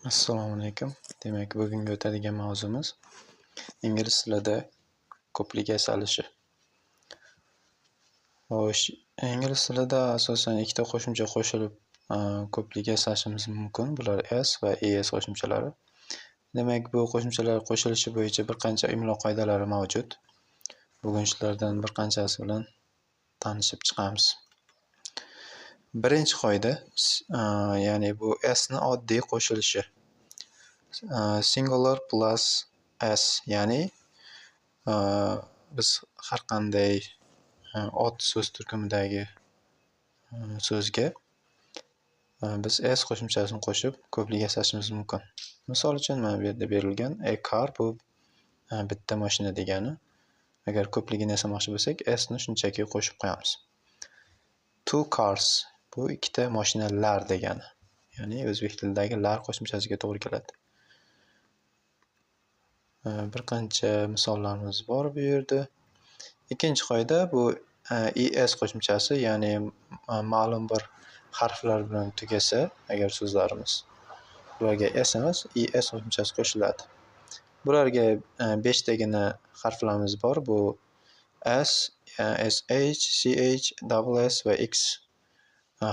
Assalomu alaykum. Demak, bugungi o'tadigan mavzumiz ingliz tilida ko'plik yasalishi. Xo'sh, ingliz tilida asosan ikkita qo'shimcha qo'shilib, ko'plik yasalishimiz mumkin. Bular s va es qo'shimchalari. Demak, bu qo'shimchalar qo'shilishi bo'yicha bir qancha imlo qoidalari mavjud. Bugun shulardan bir qanchasi bilan tanishib chiqamiz. Birinchi qoida, ya'ni bu s ni oddiy qo'shilishi. Singular plus s, ya'ni biz har qanday ot so'z turkumidagi so'zga biz s qo'shimchasini qo'shib ko'plik yasashimiz mumkin. Misol uchun mana bu yerda berilgan a car bu bitta mashina degani. Agar ko'pligini yasamoqchi bo'lsak, s ni shunchaki qo'shib qo'yamiz. Two cars bu ikkita mashinalar degani. Ya'ni o'zbek tilidagi lar qo'shimchasiga to'g'ri keladi. Bir qancha misollarimiz bor bu yerda. Ikkinchi qoida bu es qo'shimchasi, ya'ni ma'lum bir harflar bilan tugasa agar so'zlarimiz, ularga s emas, es qo'shimchasi qo'shiladi. Bularga 5 tagina harflarimiz bor. Bu s, sh, ch, double s va x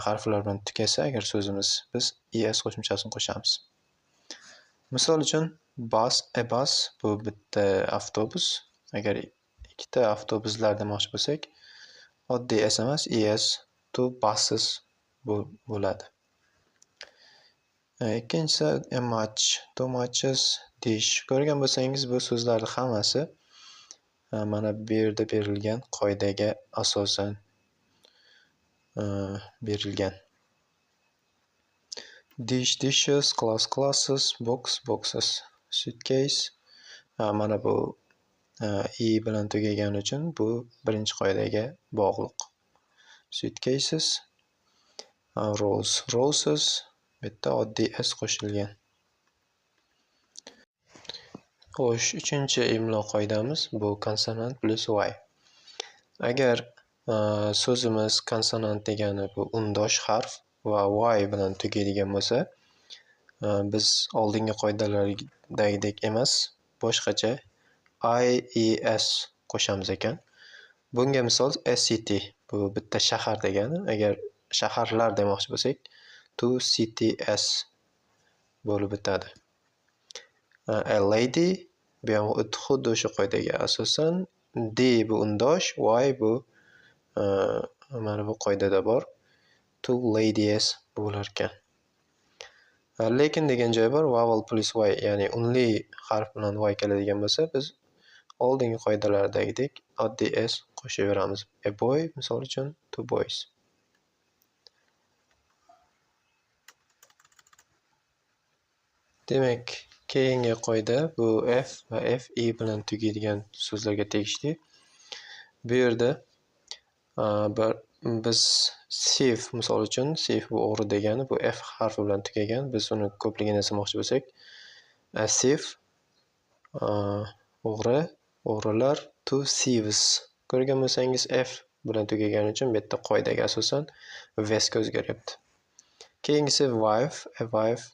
harflar bilan tugasa agar so'zimiz, biz es qo'shimchasini qo'shamiz. Misol uchun bus, a bus bu bitta avtobus. Agar ikkita avtobuslar demoqchi bo'lsak, oddiy s emas, es, two buses bo'ladi. Ikkinchisi a much, too muches, dish. Ko'rgan bo'lsangiz, bu so'zlarning hammasi mana bu yerda berilgan qoidaga asosan berilgan. Dish, dishes, class, classes, box, boxes, suitcase. Mana bu bilan tugagani uchun bu birinchi qoidaga bog'liq. Suitcases, rose, roses, bitta oddiy s qo'shilgan. Xo'sh, uchinchi imlo qoidamiz bu konsonant plus y. Agar so'zimiz konsonant degani bu undosh harf va y bilan tugaydigan bo'lsa, biz oldingi qoidalardagidek emas, boshqacha ies qo'shamiz ekan. Bunga misol city bu bitta shahar degani. Agar shaharlar demoqchi bo'lsak, two cities bo'lib o'tadi. A lady bu ham xuddi o'sha qoidaga asosan d bu undosh, y bu mana bu qoidada bor. Two ladies bo'lar ekan. Lekin degan joy bor, vowel plus y, ya'ni unli harf bilan y keladigan bo'lsa, biz oldingi qoidalardagidek oddiy s qo'shaveramiz. A boy misol uchun two boys. Demak, keyingi qoida bu f va fi bilan tugaydigan so'zlarga tegishli. Bu yerda biz thief misol uchun, thief bu o'g'ri degani, bu f harfi bilan tugagan. Biz uni ko'pligini yasamoqchi bo'lsak, a thief o'g'ri, o'g'rilar, two thieves. Ko'rgan bo'lsangiz, f bilan tugagani uchun bu yerda qoidaga asosan v'ga o'zgaryapti. Keyingisi wife, a wife,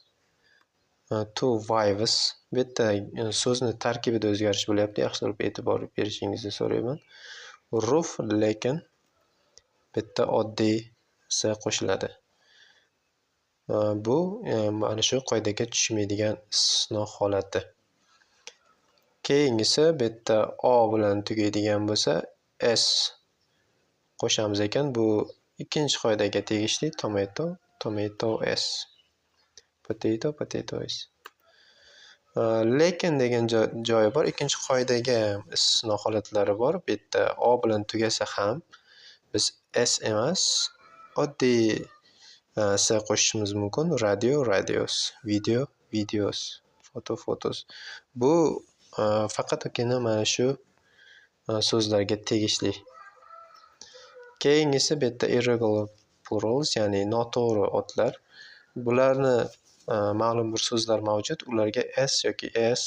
two wives. Bu yerda so'zni tarkibida o'zgarish bo'lyapti. Yaxshilab e'tibor berishingizni so'rayman. Roof, lekin bitta oddiy s qo'shiladi. Bu mana shu qoidaga tushmaydigan istisno holati. Keyingisi bu yerda o bilan tugaydigan bo'lsa, s qo'shamiz ekan. Bu ikkinchi qoidaga tegishli. Tomato, tomatoes. Potato, potatoes. Lekin degan joyi bor. Ikkinchi qoidaga istisno holatlari bor. Bu yerda o bilan tugasa ham biz s emas, oddiy s qo'shishimiz mumkin. Radio, radios, video, videos, foto, photos. Bu faqatgina mana shu so'zlarga tegishli. Keyingisi bu yerda irregular plurals, ya'ni noto'g'ri otlar. Bularni ma'lum bir so'zlar mavjud. Ularga s yoki es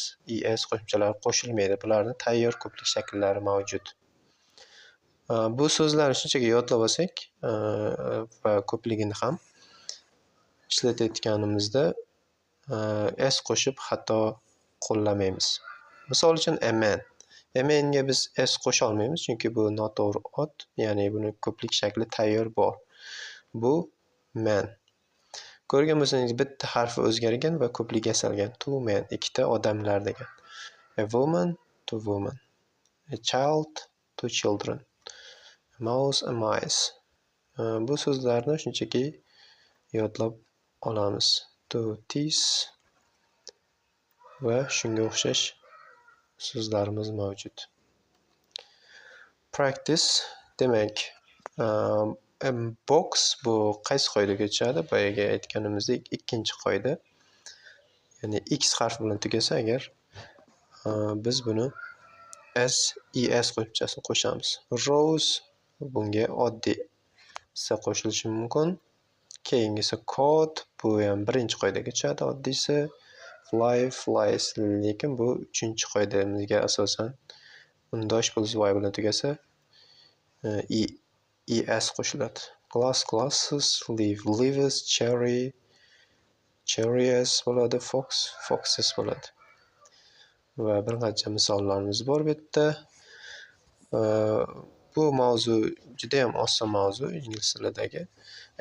qo'shimchalari qo'shilmaydi. Bularni tayyor ko'plik shakllari mavjud. Bu so'zlarni shunchaki yodlab olsak va ko'pligini ham ishlatayotganimizda s qo'shib xato qo'llamaymiz. Misol uchun a man. A man'ga biz s qo'sha olmaymiz, chunki bu noto'g'ri ot, ya'ni buni ko'plik shakli tayyor bor. Bu man. Ko'rgan bo'lsangiz, bitta harfi o'zgargan va ko'plik yasalgan. Two men, ikkita odamlar degan. A woman, two women. A child, two children. A mouse, a mice. Bu so'zlarni shunchaki yodlab olamiz. To tease va shunga o'xshash so'zlarimiz mavjud. Practice demak, box bu qaysi qoidaga tushadi? Boyaga aytganimizdek, ikkinchi qoida. Ya'ni x harfi bilan tugasa agar, biz buni es qo'shamiz. Rose bunga oddiy s qo'shilishi mumkin. Keyingisi coat, bu ham birinchi qoidaga tushadi, oddiysi. Fly, flies, lekin bu uchinchi qoidamizga asosan undosh plus y bilan tugasa es qo'shiladi. Glass, glasses, leaf, leaves, cherry, cherries bo'ladi, fox, foxes bo'ladi. Va bir qancha misollarimiz bor bu yerda. Bu mavzu juda ham oson mavzu ingliz tilidagi.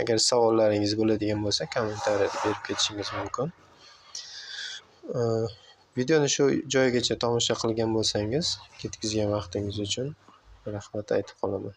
Agar savollaringiz bo'ladigan bo'lsa, kommentariyada berib ketishingiz mumkin. Videoni shu joyigacha tomosha qilgan bo'lsangiz, ketkizgan vaqtingiz uchun rahmat aytib qolaman.